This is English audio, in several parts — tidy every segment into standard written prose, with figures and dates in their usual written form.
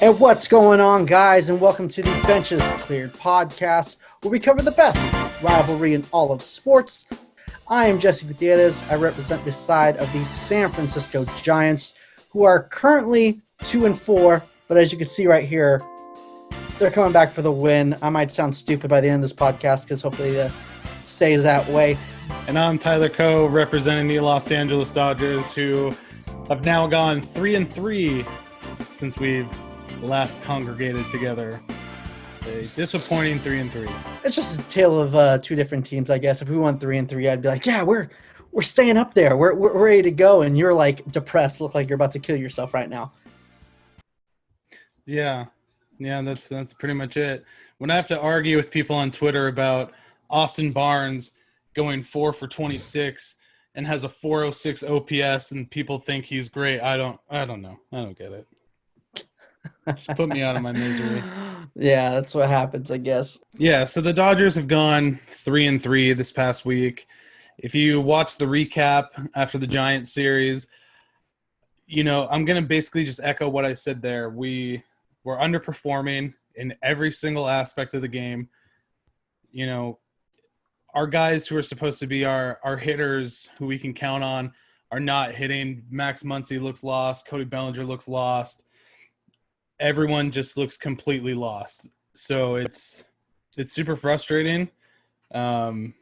And what's going on, guys? And welcome to the Benches Cleared podcast, where we cover the best rivalry in all of sports. I am Jesse Gutierrez. I represent the side of the San Francisco Giants, who are currently 2-4. But as you can see right here, they're coming back for the win. I might sound stupid by the end of this podcast because hopefully it stays that way. And I'm Tyler Coe, representing the Los Angeles Dodgers, who have now gone 3-3 since we've last congregated together. A disappointing 3-3. It's just a tale of two different teams, I guess. If we won 3-3, I'd be like, yeah, we're staying up there. We're ready to go. And you're like depressed, look like you're about to kill yourself right now. Yeah, that's pretty much it. When I have to argue with people on Twitter about Austin Barnes going 4 for 26 and has a 406 OPS and people think he's great, I don't know. I don't get it. Just put me out of my misery. Yeah, that's what happens, I guess. Yeah, so the Dodgers have gone 3-3 this past week. If you watch the recap after the Giants series, you know, I'm going to basically just echo what I said there. We were underperforming in every single aspect of the game. You know, our guys who are supposed to be our hitters who we can count on are not hitting. Max Muncy looks lost. Cody Bellinger looks lost. Everyone just looks completely lost. So it's super frustrating. You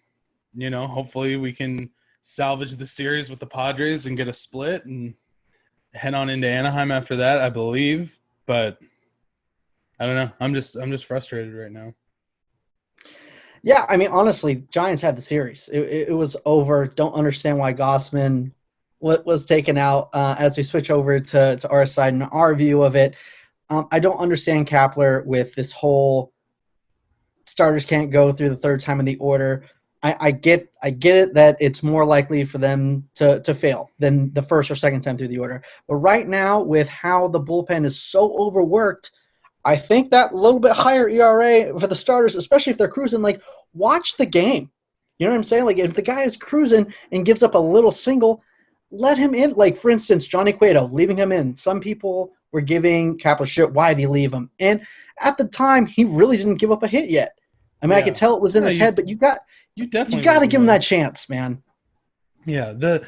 know, hopefully we can salvage the series with the Padres and get a split and head on into Anaheim after that, I believe. But I don't know. I'm just frustrated right now. Yeah, I mean, honestly, Giants had the series. It was over. Don't understand why Gossman was taken out. As we switch over to our side and our view of it, I don't understand Kapler with this whole starters can't go through the third time in the order. I get it that it's more likely for them to fail than the first or second time through the order. But right now, with how the bullpen is so overworked, I think that little bit higher ERA for the starters, especially if they're cruising, like, watch the game. You know what I'm saying? Like, if the guy is cruising and gives up a little single, let him in. Like, for instance, Johnny Cueto, leaving him in. Some people were giving Kapler shit, why did he leave him? And at the time, he really didn't give up a hit yet. I mean, I could tell it was in his head, but you got to give him that chance, man. Yeah,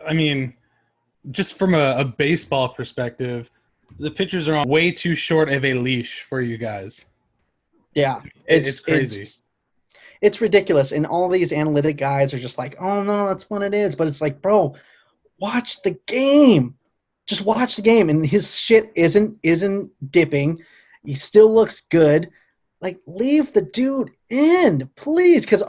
I mean, just from a baseball perspective, the pitchers are on way too short of a leash for you guys. Yeah, it's crazy. It's ridiculous, and all these analytic guys are just like, oh, no, that's what it is. But it's like, bro, watch the game. Just watch the game, and his shit isn't dipping. He still looks good. Like, leave the dude in, please, because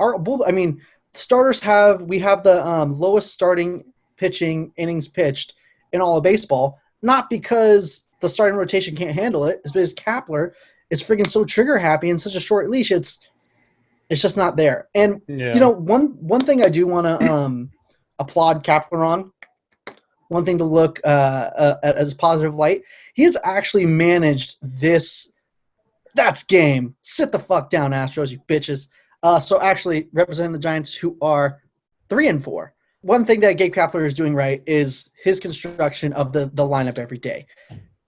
starters we have the lowest starting pitching innings pitched in all of baseball, not because the starting rotation can't handle it. It's because Kapler is freaking so trigger happy in such a short leash. It's just not there. And you know, one thing I do want to applaud Kapler on, one thing to look as a positive light, he has actually managed this. That's game. Sit the fuck down, Astros, you bitches. So actually representing the Giants, who are 3-4. One thing that Gabe Kapler is doing right is his construction of the lineup every day.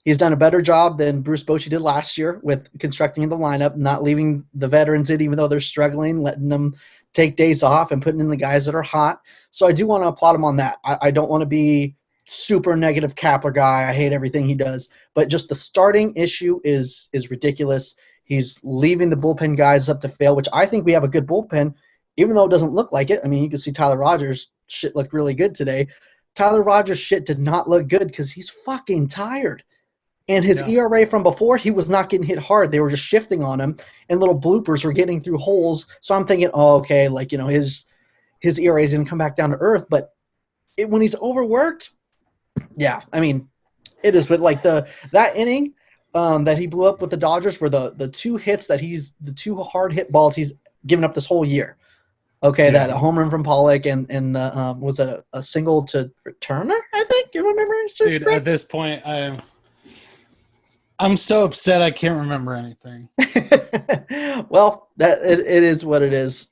He's done a better job than Bruce Bochy did last year with constructing the lineup, not leaving the veterans in even though they're struggling, letting them take days off and putting in the guys that are hot. So I do want to applaud him on that. I don't want to be super negative Kapler guy. I hate everything he does. But just the starting issue is ridiculous. He's leaving the bullpen guys up to fail, which I think we have a good bullpen, even though it doesn't look like it. I mean, you can see Tyler Rogers' shit looked really good today. Tyler Rogers' shit did not look good because he's fucking tired. And his ERA from before, he was not getting hit hard. They were just shifting on him, and little bloopers were getting through holes. So I'm thinking, oh, okay, like, you know, his ERA is going to come back down to earth. But when he's overworked, yeah, I mean, it is. But like that inning that he blew up with the Dodgers were the two hits the two hard hit balls he's given up this whole year. Okay, that a home run from Pollock and was a single to Turner, I think. You remember? Dude, correct? At this point, I'm so upset I can't remember anything. Well, it is what it is.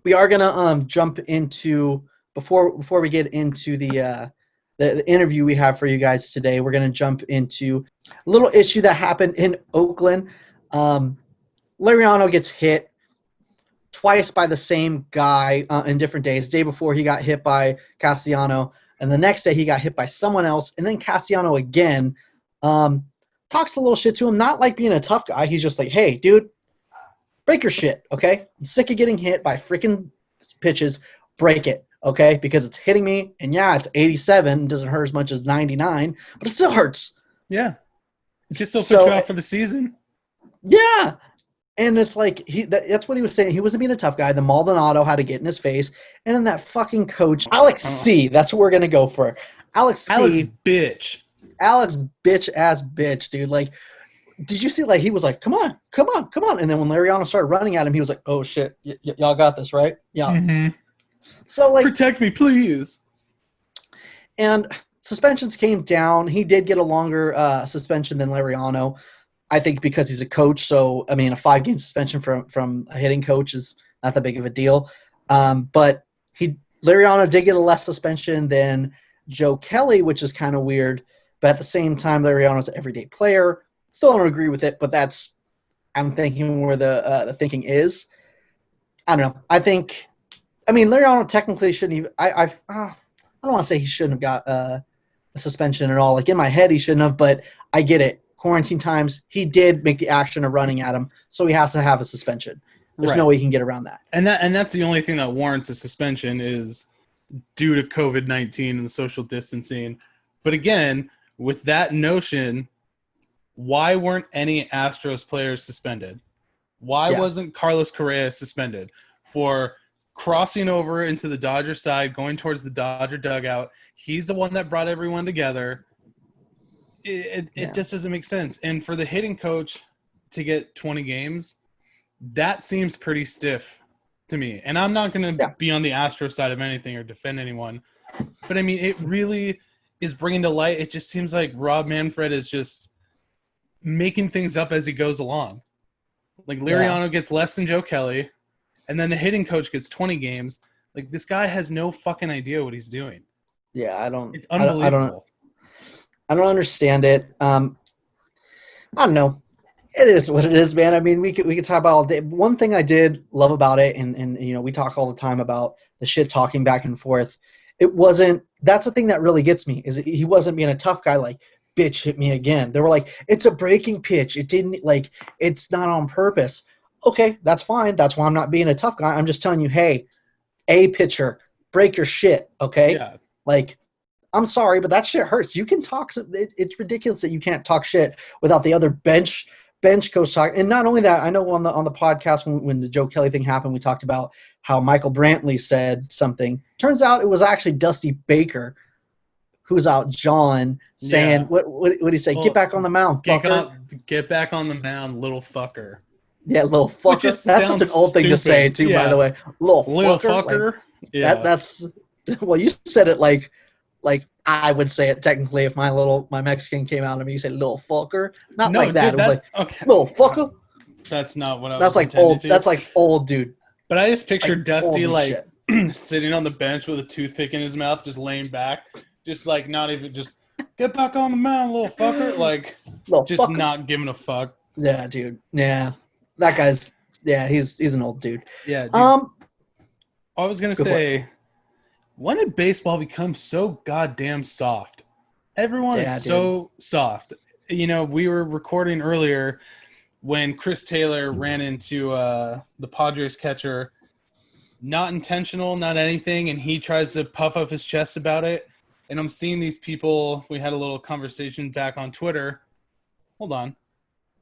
We are gonna jump into before we get into the the interview we have for you guys today. We're going to jump into a little issue that happened in Oakland. Liriano gets hit twice by the same guy in different days. The day before, he got hit by Castellano, and the next day he got hit by someone else, and then Castellano again talks a little shit to him, not like being a tough guy. He's just like, hey, dude, break your shit, okay? I'm sick of getting hit by freaking pitches. Break it, okay? Because it's hitting me, and yeah, it's 87. It doesn't hurt as much as 99, but it still hurts. Yeah. It just still puts you out for the season. Yeah. And it's like, that's what he was saying. He wasn't being a tough guy. The Maldonado had to get in his face. And then that fucking coach, Alex C., that's what we're going to go for. Alex bitch. Alex bitch-ass bitch, dude. Like, did you see, like, he was like, come on. And then when Liriano started running at him, he was like, oh, shit, y'all got this, right? Yeah. Mm-hmm. So, like, protect me, please. And suspensions came down. He did get a longer suspension than Liriano. I think because he's a coach, so I mean, a 5-game suspension from a hitting coach is not that big of a deal. But Liriano did get a less suspension than Joe Kelly, which is kind of weird. But at the same time, Liriano's an everyday player. Still don't agree with it, but I'm thinking where the thinking is. I don't know. Liriano technically shouldn't even. I don't want to say he shouldn't have got a suspension at all. Like in my head, he shouldn't have, but I get it. Quarantine times, he did make the action of running at him, so he has to have a suspension. There's no way he can get around that. And that's the only thing that warrants a suspension is due to COVID-19 and the social distancing. But again, with that notion, why weren't any Astros players suspended? Why wasn't Carlos Correa suspended for crossing over into the Dodger side, going towards the Dodger dugout? He's the one that brought everyone together. It just doesn't make sense. And for the hitting coach to get 20 games, that seems pretty stiff to me. And I'm not going to be on the Astro side of anything or defend anyone. But, I mean, it really is bringing to light. It just seems like Rob Manfred is just making things up as he goes along. Like, Liriano gets less than Joe Kelly, and then the hitting coach gets 20 games. Like, this guy has no fucking idea what he's doing. Yeah, It's unbelievable. I don't understand it. I don't know. It is what it is, man. I mean, we could talk about all day. One thing I did love about it, and you know, we talk all the time about the shit talking back and forth. It wasn't. That's the thing that really gets me is he wasn't being a tough guy. Like, bitch, hit me again. They were like, it's a breaking pitch. It didn't like. It's not on purpose. Okay, that's fine. That's why I'm not being a tough guy. I'm just telling you, hey, a pitcher, break your shit. Okay, like. I'm sorry, but that shit hurts. You can talk. It's ridiculous that you can't talk shit without the other bench coach talk. And not only that, I know on the podcast when the Joe Kelly thing happened, we talked about how Michael Brantley said something. Turns out it was actually Dusty Baker who's out John saying, what did he say? Well, get back on the mound, fucker. Get back on the mound, little fucker. Yeah, little fucker. That's such an old thing to say, too, by the way. Little fucker. Like, yeah. That's well, you said it like I would say it technically if my Mexican came out of me, you say little fucker. Not like that. Dude, it was like little fucker. That's not what I was That's like old. That's like old dude. But I just pictured Dusty like sitting on the bench with a toothpick in his mouth, just laying back, just like not even just get back on the mound, little fucker. Like little just fucker. Not giving a fuck. Yeah, dude. Yeah, that guy's he's an old dude. Yeah. Dude. I was gonna say. When did baseball become so goddamn soft? Everyone is so soft. You know, we were recording earlier when Chris Taylor ran into the Padres catcher. Not intentional, not anything, and he tries to puff up his chest about it. And I'm seeing these people, we had a little conversation back on Twitter. Hold on.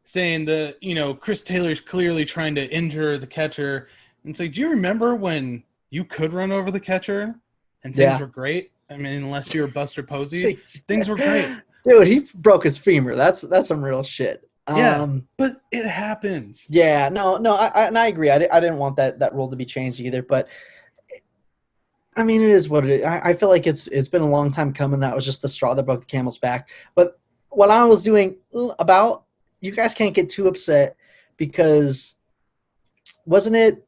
Saying that, you know, Chris Taylor's clearly trying to injure the catcher. And it's like, do you remember when you could run over the catcher? And things were great. I mean, unless you were Buster Posey, things were great. Dude, he broke his femur. That's some real shit. But it happens. Yeah, no, I agree. I didn't want that rule to be changed either. But I mean, it is what it is. I feel like it's been a long time coming. That was just the straw that broke the camel's back. But what I was doing about, you guys can't get too upset because wasn't it?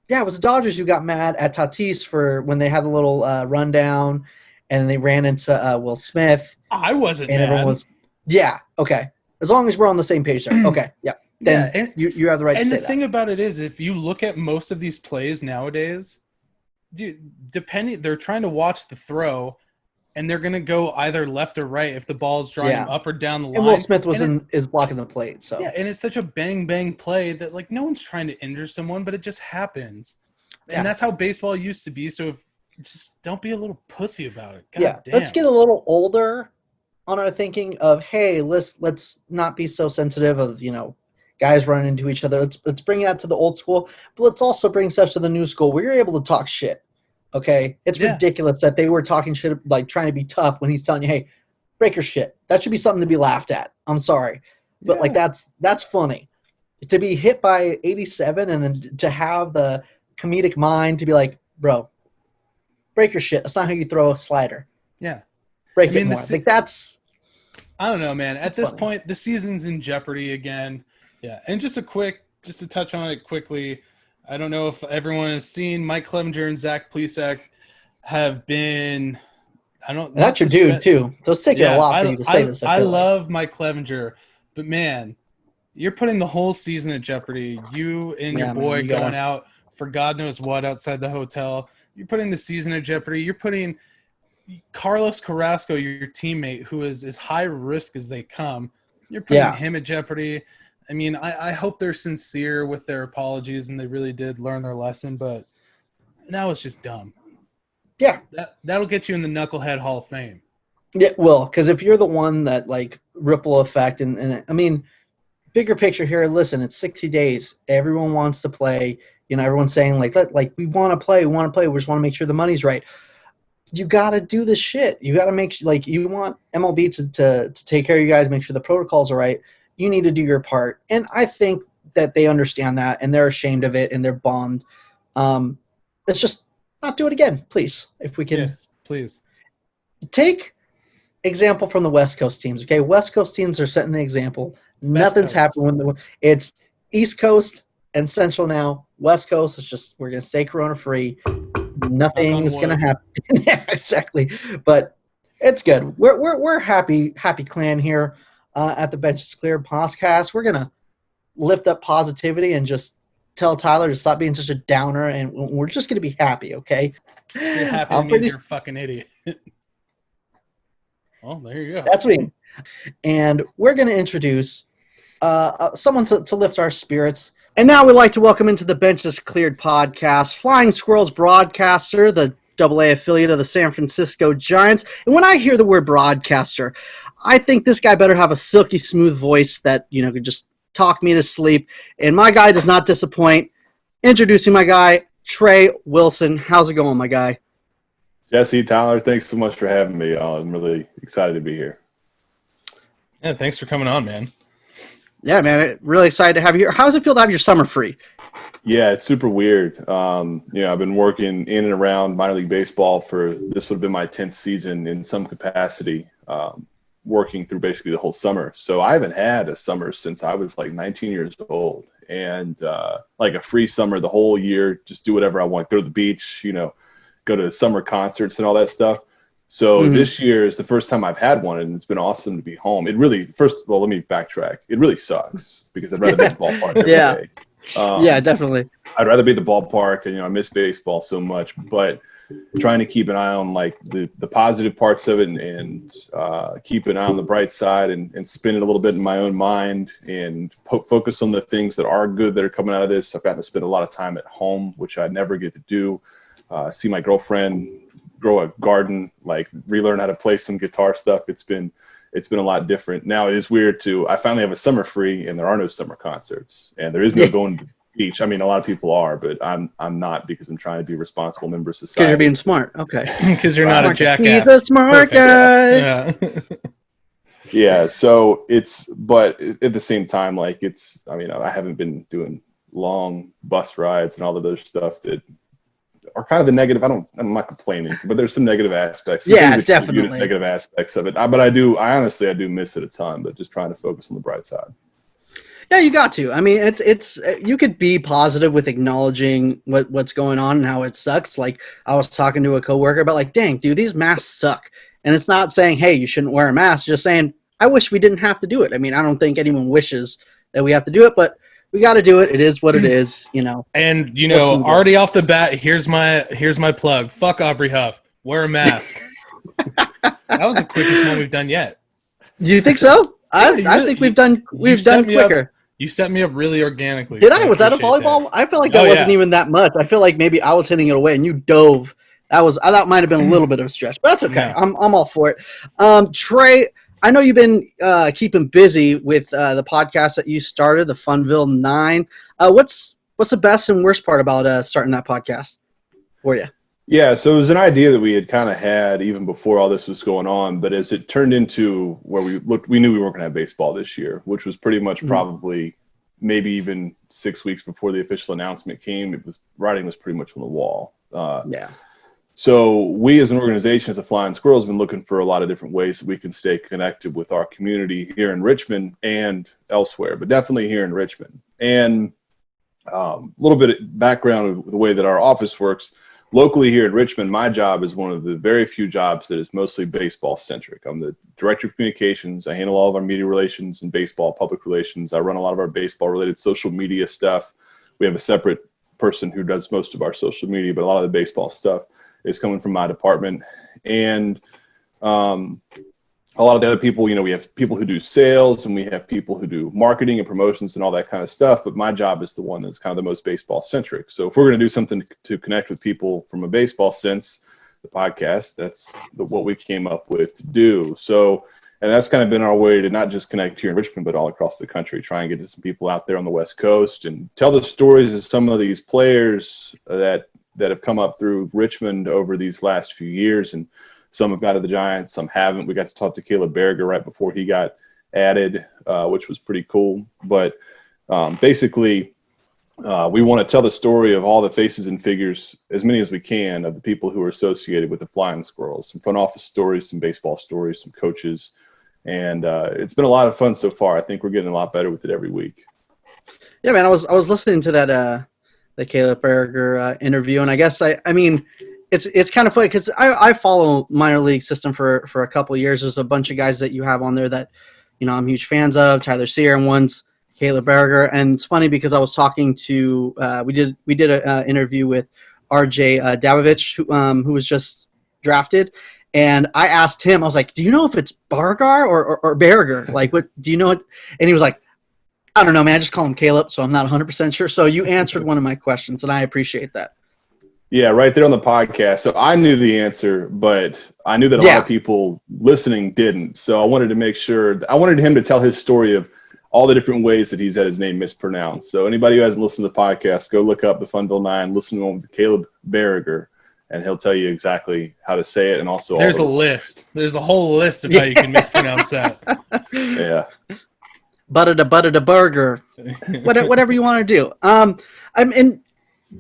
Yeah, it was the Dodgers who got mad at Tatis for when they had the little rundown, and they ran into Will Smith, I wasn't and everyone mad. was, yeah, okay. As long as we're on the same page there. Okay, yeah. Then Yeah, you have the right to and say the that. thing about it is, if you look at most of these plays nowadays, dude, depending, they're trying to watch the throw, and they're gonna go either left or right if the ball's drawing Yeah. them up or down the line. And Will Smith is blocking the plate, Yeah, so. and it's such a bang bang play that like no one's trying to injure someone, but it just happens. And Yeah. that's how baseball used to be. So if just don't be a little pussy about it. God Yeah, damn. let's get a little older on our thinking of, hey, let's not be so sensitive of, guys running into each other. Let's bring that to the old school, but let's also bring stuff to the new school where you're able to talk shit. Okay? It's ridiculous that they were talking shit, like trying to be tough when he's telling you, hey, break your shit. That should be something to be laughed at. I'm sorry. But like that's funny. To be hit by 87 and then to have the comedic mind to be like, bro, break your shit. That's not how you throw a slider. Yeah. Break it more. Like that's. I don't know, man. At this funny. point, the season's in jeopardy again. Yeah. And just to touch on it quickly, I don't know if everyone has seen Mike Clevenger and Zach Plesac have been. That's your dude too. So it's taking a lot for you to say this. I love Mike Clevenger, but man, you're putting the whole season at jeopardy. You and your boy going out for God knows what outside the hotel. You're putting the season at jeopardy. You're putting Carlos Carrasco, your teammate, who is as high risk as they come. You're putting him at jeopardy. I mean, I hope they're sincere with their apologies and they really did learn their lesson, but that was just dumb. Yeah. That'll get you in the Knucklehead Hall of Fame. Yeah, well, because if you're the one that, like, ripple effect, and I mean, bigger picture here, listen, it's 60 days. Everyone wants to play. Everyone's saying, like, we want to play. We want to play. We just want to make sure the money's right. You got to do this shit. You got to make sure, like, you want MLB to take care of you guys, make sure the protocols are right. You need to do your part. And I think that they understand that, and they're ashamed of it, and they're bummed. Let's just not do it again, please, if we can. Yes, please. Take example from the West Coast teams, okay? West Coast teams are setting the example. Nothing's happened it's East Coast and Central now. West Coast is just, we're going to stay corona-free. Nothing's going to happen. Yeah, exactly. But it's good. We're happy clan here at the Bench is Clear podcast. We're going to lift up positivity and just tell Tyler to stop being such a downer, and we're just going to be happy, okay? You're happy means you're a fucking idiot. Well, there you go. That's me. And we're going to introduce someone to lift our spirits. And now we'd like to welcome into the Benches Cleared podcast, Flying Squirrels broadcaster, the AA affiliate of the San Francisco Giants. And when I hear the word broadcaster, I think this guy better have a silky smooth voice that, could just talk me to sleep. And my guy does not disappoint. Introducing my guy, Trey Wilson. How's it going, my guy? Jesse, Tyler, thanks so much for having me. I'm really excited to be here. Yeah, thanks for coming on, man. Yeah, man, really excited to have you here. How does it feel to have your summer free? Yeah, it's super weird. I've been working in and around minor league baseball this would have been my 10th season in some capacity, working through basically the whole summer. So I haven't had a summer since I was like 19 years old, and like a free summer the whole year, just do whatever I want, go to the beach, go to summer concerts and all that stuff. So this year is the first time I've had one, and it's been awesome to be home. It really, first of all, let me backtrack. It really sucks because I'd rather be at the ballpark every day. Yeah, definitely. I'd rather be at the ballpark, and I miss baseball so much. But trying to keep an eye on like the positive parts of it, and keep an eye on the bright side, and spin it a little bit in my own mind, and focus on the things that are good that are coming out of this. I've gotten to spend a lot of time at home, which I never get to do. See my girlfriend grow a garden, like relearn how to play some guitar stuff. It's been a lot different. Now it is weird I finally have a summer free, and there are no summer concerts, and there is no going to the beach. I mean, a lot of people are, but I'm not, because I'm trying to be a responsible member of society. Because you're being smart. Okay. Because you're not a jackass. He's a smart guy. Yeah. Yeah. So but at the same time, like I haven't been doing long bus rides and all of those stuff that are kind of the negative. I'm not complaining, but there's some negative aspects. Yeah, definitely. Negative aspects of it. But I honestly do miss it a ton, but just trying to focus on the bright side. Yeah, you got to. I mean, it's you could be positive with acknowledging what's going on and how it sucks. Like I was talking to a coworker about, like, dang, dude, these masks suck. And it's not saying, hey, you shouldn't wear a mask. Just saying, I wish we didn't have to do it. I mean, I don't think anyone wishes that we have to do it, but we got to do it. It is what it is. And What can you do? already off the bat, here's my plug. Fuck Aubrey Huff. Wear a mask. That was the quickest one we've done yet. Do you think so? I think we've done quicker. You set me up really organically. Did I? Was that a volleyball? That. I feel like that wasn't even that much. I feel like maybe I was hitting it away and you dove. I thought might have been a little bit of a stretch, but that's okay. No. I'm all for it. Trey, I know you've been keeping busy with the podcast that you started, the Funville Nine. What's the best and worst part about starting that podcast for you? Yeah, so it was an idea that we had kind of had even before all this was going on, but as it turned into where we knew we weren't going to have baseball this year, which was pretty much probably maybe even 6 weeks before the official announcement came. Writing was pretty much on the wall. Yeah. So we as an organization, as the Flying Squirrels, have been looking for a lot of different ways that we can stay connected with our community here in Richmond and elsewhere, but definitely here in Richmond. And a little bit of background of the way that our office works. Locally here in Richmond, my job is one of the very few jobs that is mostly baseball centric. I'm the director of communications. I handle all of our media relations and baseball public relations. I run a lot of our baseball related social media stuff. We have a separate person who does most of our social media, but a lot of the baseball stuff is coming from my department. And a lot of the other people, we have people who do sales and we have people who do marketing and promotions and all that kind of stuff. But my job is the one that's kind of the most baseball centric. So if we're going to do something to connect with people from a baseball sense, the podcast, that's what we came up with to do. So, and that's kind of been our way to not just connect here in Richmond, but all across the country, try and get to some people out there on the West Coast and tell the stories of some of these players that have come up through Richmond over these last few years. And some have got to the Giants, some haven't. We got to talk to Caleb Berger right before he got added, which was pretty cool. But basically, we want to tell the story of all the faces and figures, as many as we can, of the people who are associated with the Flying Squirrels. Some front office stories, some baseball stories, some coaches. And it's been a lot of fun so far. I think we're getting a lot better with it every week. Yeah, man, I was listening to that the Caleb Berger interview, and I guess I mean it's kind of funny because I follow minor league system for a couple of years. There's a bunch of guys that you have on there that I'm huge fans of, Tyler Sear, and one's Caleb Berger. And it's funny because I was talking to we did an interview with RJ Davovich, who was just drafted, and I asked him, I was like, do you know if it's Bargar or Berger? Like, what do you know? And he was like, I don't know, man. I just call him Caleb, so I'm not 100% sure. So you answered one of my questions, and I appreciate that. Yeah, right there on the podcast. So I knew the answer, but I knew that a lot of people listening didn't. So I wanted to make sure – I wanted him to tell his story of all the different ways that he's had his name mispronounced. So anybody who hasn't listened to the podcast, go look up the Funville Nine, listen to him with Caleb Berger, and he'll tell you exactly how to say it. And also – There's a list. There's a whole list of how you can mispronounce that. Yeah. Butter to burger, whatever you want to do. And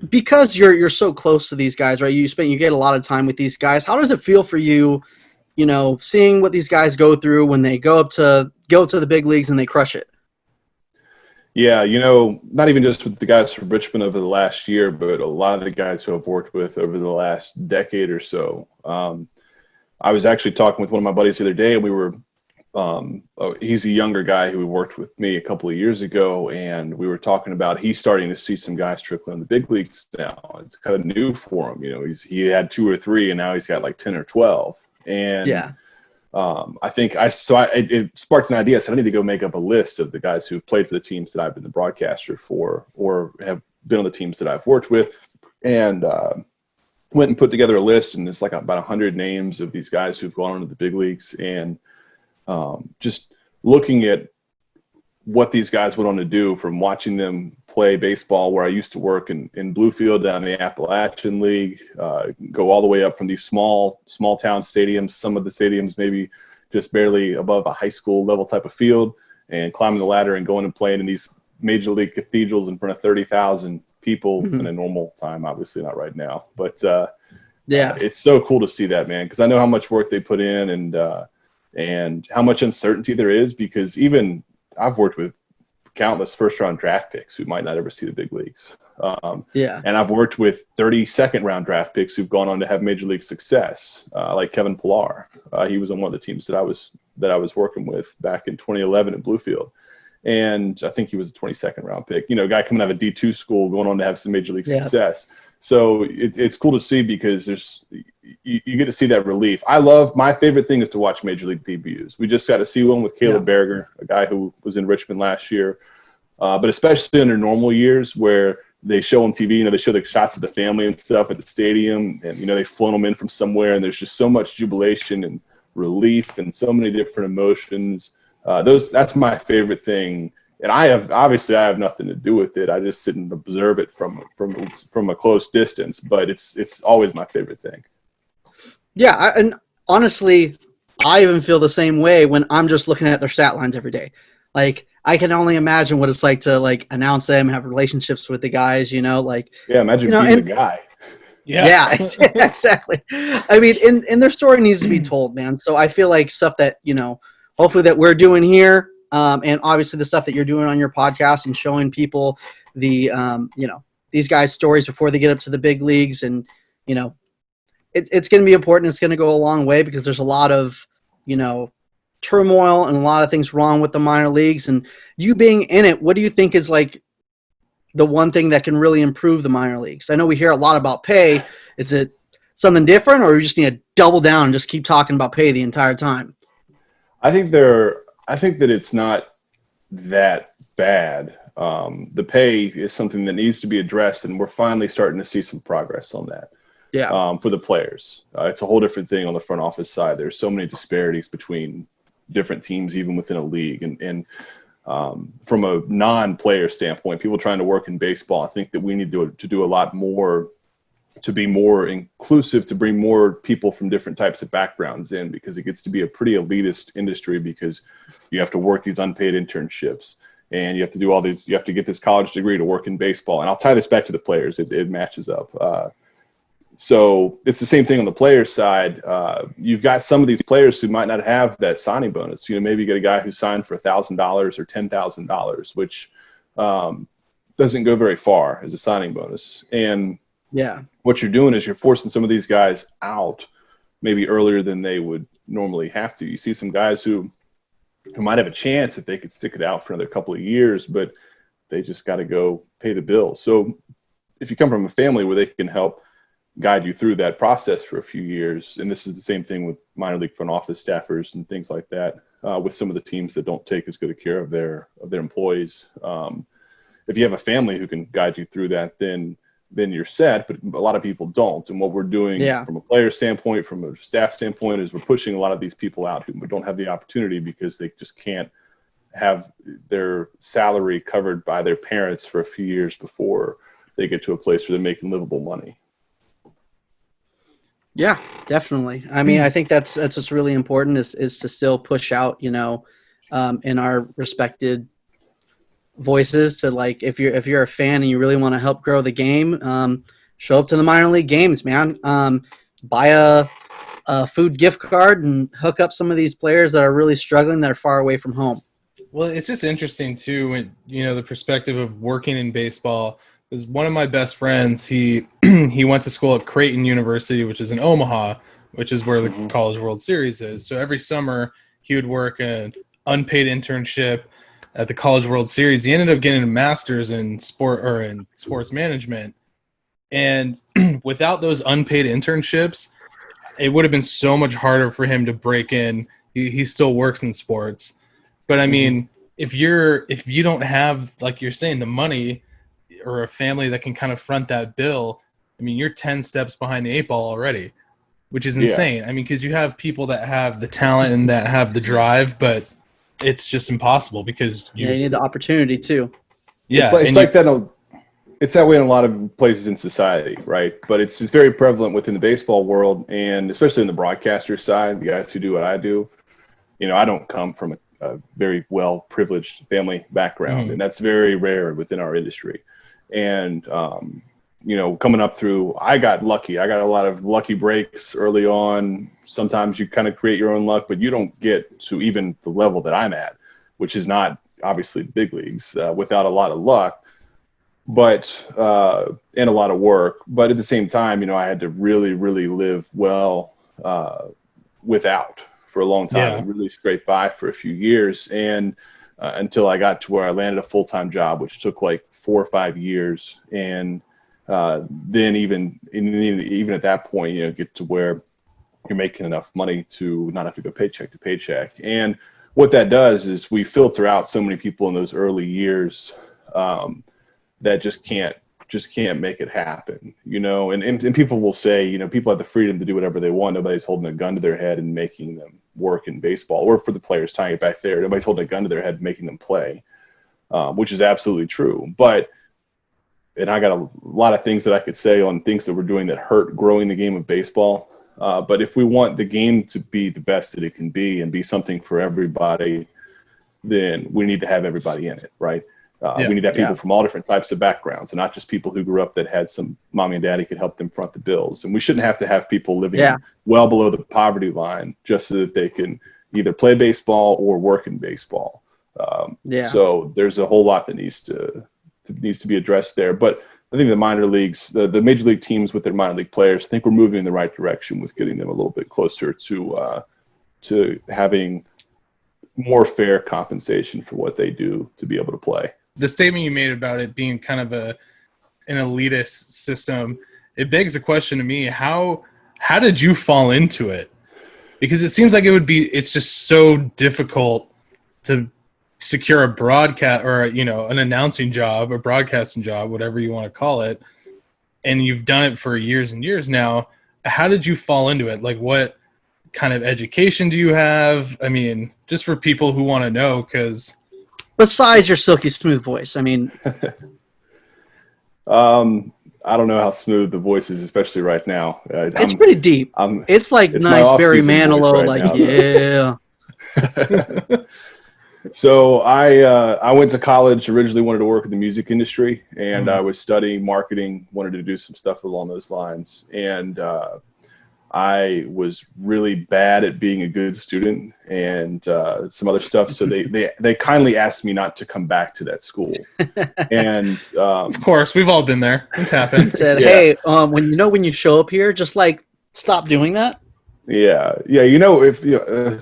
because you're so close to these guys, right? You get a lot of time with these guys. How does it feel for you, seeing what these guys go through when they go to the big leagues and they crush it? Yeah, not even just with the guys from Richmond over the last year, but a lot of the guys who I've worked with over the last decade or so. I was actually talking with one of my buddies the other day, and we were he's a younger guy who worked with me a couple of years ago, and we were talking about he's starting to see some guys trickle in the big leagues now. It's kind of new for him. He had 2 or 3, and now he's got like 10 or 12. And yeah. I think it sparked an idea. So I need to go make up a list of the guys who've played for the teams that I've been the broadcaster for or have been on the teams that I've worked with, and went and put together a list, and it's like about 100 names of these guys who've gone into the big leagues. And just looking at what these guys went on to do, from watching them play baseball where I used to work in Bluefield down in the Appalachian League, go all the way up from these small town stadiums, some of the stadiums maybe just barely above a high school level type of field, and climbing the ladder and going and playing in these major league cathedrals in front of 30,000 people in a normal time, obviously not right now. But it's so cool to see that, man, because I know how much work they put in and how much uncertainty there is, because even I've worked with countless first-round draft picks who might not ever see the big leagues. And I've worked with 32nd-round draft picks who've gone on to have major league success, like Kevin Pillar. He was on one of the teams that I was working with back in 2011 in Bluefield. And I think he was a 22nd round pick. A guy coming out of a D2 school going on to have some major league success. So it's cool to see because you get to see that relief. My favorite thing is to watch major league debuts. We just got to see one with Caleb Berger, a guy who was in Richmond last year. But especially under normal years where they show on TV, they show the shots of the family and stuff at the stadium, and they've flown them in from somewhere, and there's just so much jubilation and relief and so many different emotions. That's my favorite thing, and I have nothing to do with it. I just sit and observe it from a close distance, but it's always my favorite thing. Yeah, and honestly, I even feel the same way when I'm just looking at their stat lines every day. Like, I can only imagine what it's like to announce them, have relationships with the guys. Imagine being the guy. Yeah, exactly. I mean, and their story needs to be told, man. So I feel like stuff that hopefully that we're doing here, and obviously the stuff that you're doing on your podcast and showing people the these guys' stories before they get up to the big leagues, and it's going to be important. It's going to go a long way because there's a lot of turmoil and a lot of things wrong with the minor leagues. And you being in it, what do you think is the one thing that can really improve the minor leagues? I know we hear a lot about pay. Is it something different, or you just need to double down and just keep talking about pay the entire time? I think that it's not that bad. The pay is something that needs to be addressed, and we're finally starting to see some progress on that. Yeah. For the players, it's a whole different thing on the front office side. There's so many disparities between different teams, even within a league, and from a non-player standpoint, people trying to work in baseball, I think that we need to do a lot more to be more inclusive, to bring more people from different types of backgrounds in, because it gets to be a pretty elitist industry because you have to work these unpaid internships and you have to do all these, you have to get this college degree to work in baseball. And I'll tie this back to the players. It matches up. So it's the same thing on the players side. You've got some of these players who might not have that signing bonus. Maybe you get a guy who signed for $1,000 or $10,000, which doesn't go very far as a signing bonus. And what you're doing is you're forcing some of these guys out maybe earlier than they would normally have to. You see some guys who might have a chance if they could stick it out for another couple of years, but they just got to go pay the bills. So if you come from a family where they can help guide you through that process for a few years, and this is the same thing with minor league front office staffers and things like that, with some of the teams that don't take as good a care of their employees. If you have a family who can guide you through that, then you're set, but a lot of people don't. And what we're doing from a player standpoint, from a staff standpoint, is we're pushing a lot of these people out who don't have the opportunity because they just can't have their salary covered by their parents for a few years before they get to a place where they're making livable money. Yeah, definitely. I mean, I think that's what's really important is to still push out, in our respected voices to if you're a fan and you really want to help grow the game, show up to the minor league games, man. Buy a food gift card and hook up some of these players that are really struggling, that are far away from home. Well, it's just interesting too, when the perspective of working in baseball. Because one of my best friends, he went to school at Creighton University, which is in Omaha, which is where the College World Series is. So every summer he would work an unpaid internship at the College World Series. He ended up getting a master's in sports management. And without those unpaid internships, it would have been so much harder for him to break in. He still works in sports. But I mean, if you don't have, like you're saying, the money or a family that can kind of front that bill, I mean, you're 10 steps behind the 8 ball already, which is insane. I mean, because you have people that have the talent and that have the drive, but it's just impossible because you need the opportunity too. Yeah, it's like that. It's that way in a lot of places in society, right? But it's very prevalent within the baseball world, and especially in the broadcaster side, the guys who do what I do. I don't come from a very well privileged family background, and that's very rare within our industry. And, coming up through, I got lucky. I got a lot of lucky breaks early on. Sometimes you kind of create your own luck, but you don't get to even the level that I'm at, which is not obviously big leagues without a lot of luck, but and a lot of work. But at the same time, you know, I had to really, really live well without for a long time and really scrape by for a few years. And until I got to where I landed a full-time job, which took like 4 or 5 years. And then even at that point, you know, get to where you're making enough money to not have to go paycheck to paycheck. And what that does is we filter out so many people in those early years that just can't make it happen, you know. And people will say, you know, people have the freedom to do whatever they want. Nobody's holding a gun to their head and making them work in baseball, or for the players tying it back there, nobody's holding a gun to their head and making them play, which is absolutely true. And I got a lot of things that I could say on things that we're doing that hurt growing the game of baseball. But if we want the game to be the best that it can be and be something for everybody, then we need to have everybody in it, right? We need to have people from all different types of backgrounds, and not just people who grew up that had some mommy and daddy could help them front the bills. And we shouldn't have to have people living well below the poverty line just so that they can either play baseball or work in baseball. So there's a whole lot that needs to be addressed there. But I think the minor leagues, the major league teams with their minor league players, I think we're moving in the right direction with getting them a little bit closer to having more fair compensation for what they do to be able to play. The statement you made about it being kind of an elitist system, it begs the question to me, how did you fall into it? Because it seems like it's just so difficult to secure a broadcast or, you know, an announcing job, a broadcasting job, whatever you want to call it. And you've done it for years and years now. How did you fall into it? Like, what kind of education do you have? I mean, just for people who want to know, because besides your silky smooth voice, I mean, I don't know how smooth the voice is, especially right now. It's pretty deep. It's like it's nice Barry Manilow, right like now, yeah. So I went to college, originally wanted to work in the music industry, and I was studying marketing, wanted to do some stuff along those lines. And I was really bad at being a good student and some other stuff. So they kindly asked me not to come back to that school. And of course, we've all been there. It's happened. Said, hey, when you show up here, just like stop doing that. Yeah. You know, if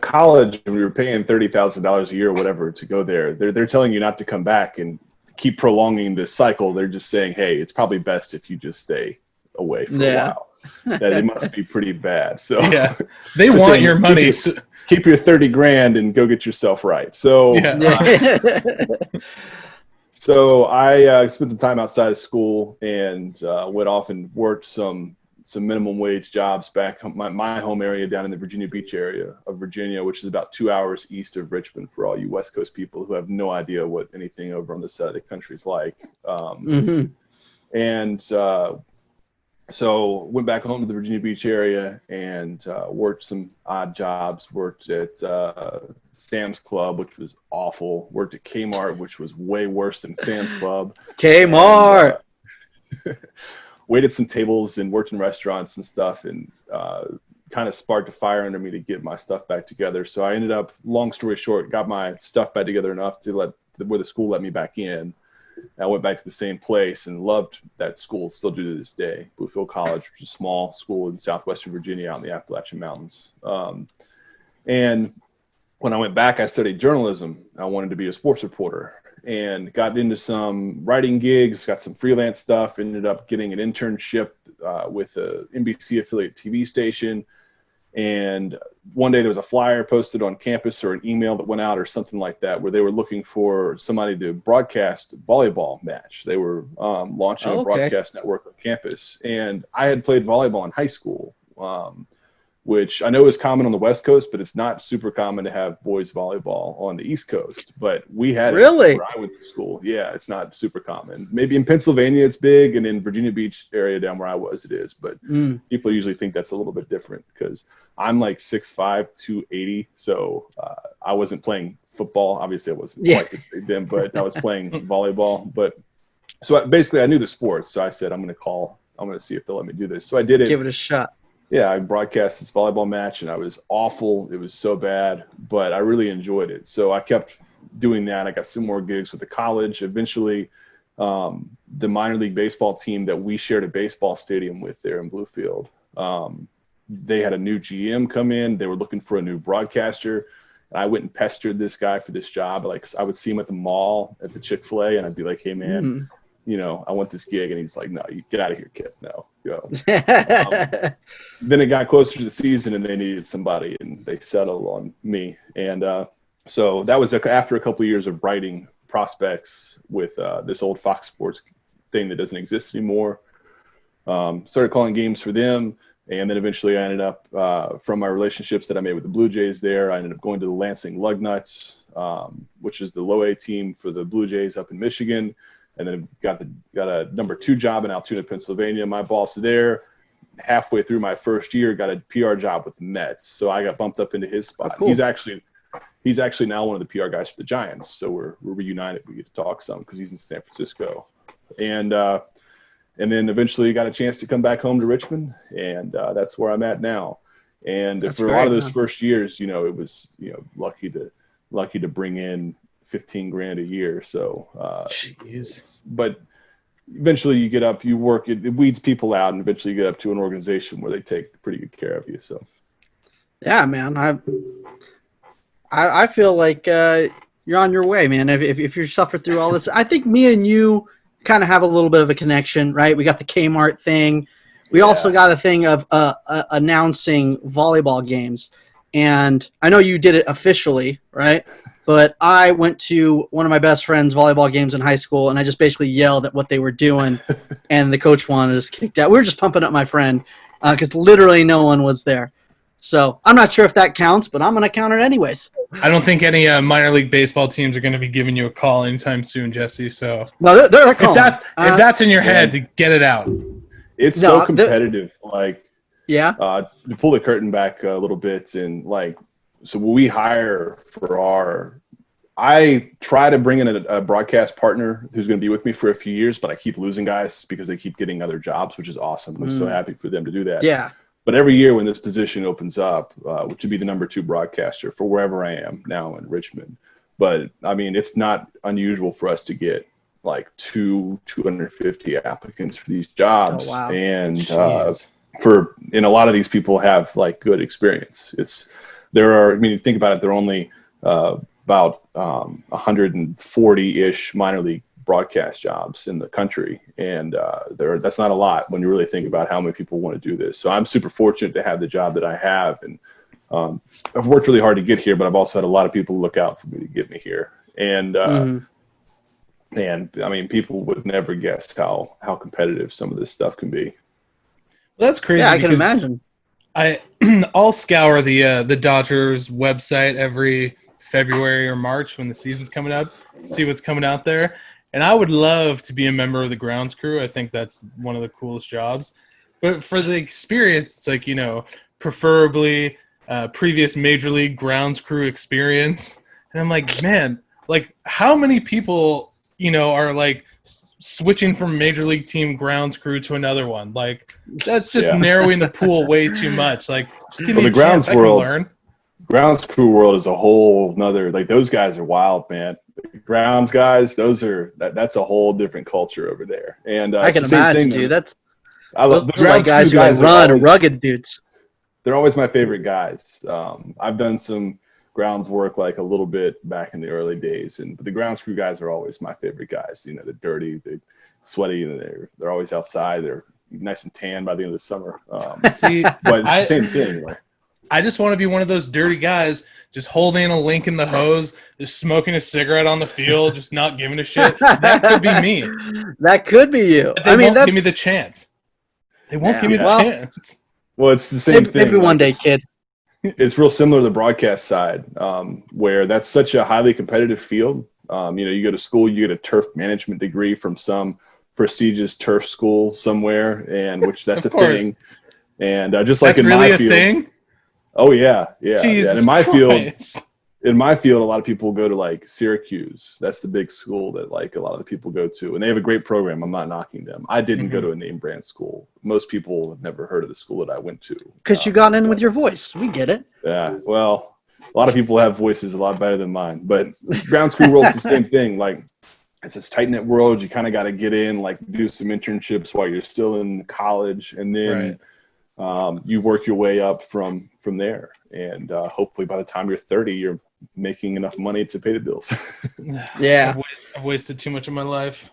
college, we were paying $30,000 a year or whatever to go there, they're telling you not to come back and keep prolonging this cycle. They're just saying, hey, it's probably best if you just stay away for a while. That it must be pretty bad. So yeah, they want saying, your money. Keep your $30,000 and go get yourself right. So so I spent some time outside of school and went off and worked some minimum wage jobs back my home area down in the Virginia Beach area of Virginia, which is about 2 hours east of Richmond for all you West Coast people who have no idea what anything over on this side of the country is like. And so went back home to the Virginia Beach area and worked some odd jobs. Worked at Sam's Club, which was awful. Worked at Kmart, which was way worse than Sam's Club. Kmart! And, waited some tables and worked in restaurants and stuff, and kind of sparked a fire under me to get my stuff back together. So I ended up, long story short, got my stuff back together enough to where the school let me back in. I went back to the same place and loved that school, still do to this day. Bluefield College, which is a small school in southwestern Virginia out in the Appalachian Mountains. And when I went back, I studied journalism. I wanted to be a sports reporter and got into some writing gigs, got some freelance stuff, ended up getting an internship with a NBC affiliate TV station. And one day there was a flyer posted on campus or an email that went out or something like that where they were looking for somebody to broadcast volleyball match. They were launching a broadcast network on campus. And I had played volleyball in high school, which I know is common on the West Coast, but it's not super common to have boys volleyball on the East Coast. But we had it where I went to school. Yeah, it's not super common. Maybe in Pennsylvania it's big, and in Virginia Beach area down where I was it is. But people usually think that's a little bit different because I'm like 6'5", 280. So I wasn't playing football. Obviously I wasn't quite as big then, but I was playing volleyball. But so basically I knew the sport. So I said, I'm going to see if they'll let me do this. So I did it. Give it a shot. Yeah, I broadcast this volleyball match, and I was awful. It was so bad, but I really enjoyed it. So I kept doing that. I got some more gigs with the college. Eventually, the minor league baseball team that we shared a baseball stadium with there in Bluefield, they had a new GM come in. They were looking for a new broadcaster. And I went and pestered this guy for this job. Like, I would see him at the mall at the Chick-fil-A, and I'd be like, "Hey, man, I want this gig." And he's like, "No, you get out of here, kid. No, go." Then it got closer to the season, and they needed somebody, and they settled on me. And so that was after a couple of years of writing prospects with this old Fox Sports thing that doesn't exist anymore. Started calling games for them. And then eventually I ended up, from my relationships that I made with the Blue Jays there, I ended up going to the Lansing Lugnuts, which is the low A team for the Blue Jays up in Michigan. And then got a number 2 job in Altoona, Pennsylvania. My boss there, halfway through my first year, got a PR job with the Mets. So I got bumped up into his spot. Oh, cool. He's actually now one of the PR guys for the Giants. So we're reunited. We get to talk some because he's in San Francisco. And then eventually got a chance to come back home to Richmond, and that's where I'm at now. And that's for a lot of those first years, it was lucky to bring in $15,000 a year. So, but eventually you get up, you work, it weeds people out, and eventually you get up to an organization where they take pretty good care of you. So, yeah, man, I feel like you're on your way, man. If you suffer through all this, I think me and you kind of have a little bit of a connection, right? We got the Kmart thing. We also got a thing of announcing volleyball games. And I know you did it officially, right? But I went to one of my best friend's volleyball games in high school, and I just basically yelled at what they were doing, and the coach wanted us kicked out. We were just pumping up my friend because literally no one was there. So I'm not sure if that counts, but I'm going to count it anyways. I don't think any minor league baseball teams are going to be giving you a call anytime soon, Jesse. So no, they're calling. If that's in your head, to get it out. It's so competitive. To pull the curtain back a little bit, and so when we hire for I try to bring in a broadcast partner who's going to be with me for a few years, but I keep losing guys because they keep getting other jobs, which is awesome. I'm so happy for them to do that. Yeah. But every year when this position opens up, which would be the number 2 broadcaster for wherever I am now in Richmond. But, I mean, it's not unusual for us to get 250 applicants for these jobs. Oh, wow. And and a lot of these people have good experience. Think about it, there are only about 140-ish minor league broadcast jobs in the country, and that's not a lot when you really think about how many people want to do this. So I'm super fortunate to have the job that I have, and I've worked really hard to get here, but I've also had a lot of people look out for me to get me here. And I mean, people would never guess how competitive some of this stuff can be. Well, that's crazy. Yeah, I can imagine. I'll scour the Dodgers website every February or March when the season's coming up, see what's coming out there. And I would love to be a member of the grounds crew. I think that's one of the coolest jobs. But for the experience, it's preferably previous major league grounds crew experience. And I'm like, man, how many people, are switching from major league team grounds crew to another one? That's just narrowing the pool way too much. Just give me a chance. I can learn. Grounds crew world is a whole nother, those guys are wild, man. The grounds guys, that's a whole different culture over there. And I can imagine, dude. I love the grounds guys who run rugged dudes. They're always my favorite guys. I've done some grounds work a little bit back in the early days, but the grounds crew guys are always my favorite guys. They're dirty, they're sweaty, and they're always outside. They're nice and tan by the end of the summer. But it's the same thing. I just want to be one of those dirty guys just holding a link in the hose, just smoking a cigarette on the field, just not giving a shit. That could be me. That could be you. They won't give me the chance. They won't give me the chance. Well, it's the same thing. Maybe one day, kid. It's real similar to the broadcast side, where that's such a highly competitive field. You go to school, you get a turf management degree from some prestigious turf school somewhere, and which that's a thing. And just like that's in really my field, thing? Oh yeah. And in my Christ. field, a lot of people go to Syracuse. That's the big school that a lot of the people go to, and they have a great program. I'm not knocking them. I didn't go to a name brand school. Most people have never heard of the school that I went to. Because you got in with your voice. We get it. Yeah. Well, A lot of people have voices a lot better than mine, but ground school world's the same thing. Like, it's this tight knit world. You kind of got to get in, like, do some internships while you're still in college, and then you work your way up from there. And hopefully, by the time you're 30, you're making enough money to pay the bills. Yeah, I've wasted too much of my life.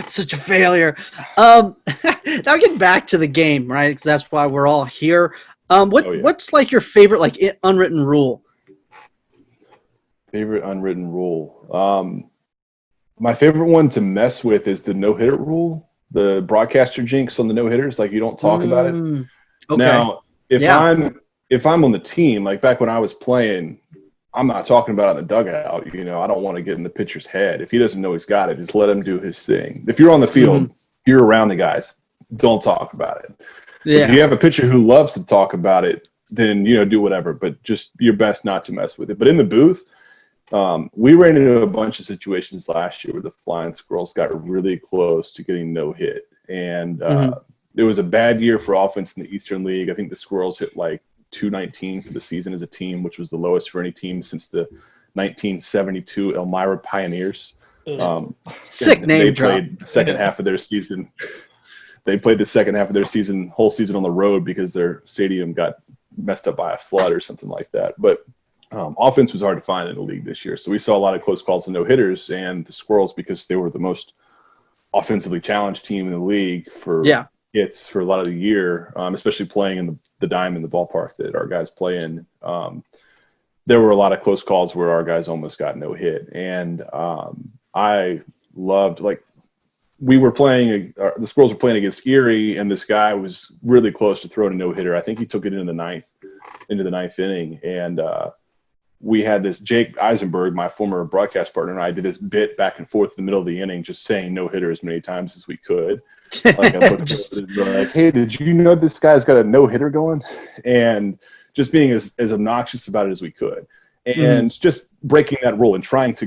Such a failure. Now getting back to the game, right? Because that's why we're all here. What's like your favorite like unwritten rule? Favorite unwritten rule. My favorite one to mess with is the no-hitter rule. The broadcaster jinx on the no-hitters, like you don't talk about it. Okay. Now, if I'm on the team, like back when I was playing, I'm not talking about it in the dugout. You know, I don't want to get in the pitcher's head. If he doesn't know he's got it, just let him do his thing. If you're on the field, you're around the guys, don't talk about it. Yeah. If you have a pitcher who loves to talk about it, then, you know, do whatever, but just your best not to mess with it. But in the booth, we ran into a bunch of situations last year where the Flying Squirrels got really close to getting no hit. And it was a bad year for offense in the Eastern League. I think the Squirrels hit like 219 for the season as a team, which was the lowest for any team since the 1972 Elmira Pioneers. Sick name drop. Played the second half of their season. They played the second half of their whole season on the road because their stadium got messed up by a flood or something like that. But offense was hard to find in the league this year. So we saw a lot of close calls and no-hitters, and the Squirrels, because they were the most offensively challenged team in the league for hits for a lot of the year, especially playing in the dime in the ballpark that our guys play in. There were a lot of close calls where our guys almost got no hit. And I loved, like, we were playing, the Squirrels were playing against Erie, and this guy was really close to throwing a no-hitter. I think he took it into the ninth inning. And we had this Jake Eisenberg, my former broadcast partner, and I did this bit back and forth in the middle of the inning, just saying no-hitter as many times as we could. Like, like, hey, did you know this guy's got a no-hitter going? And just being as obnoxious about it as we could. And just breaking that rule and trying to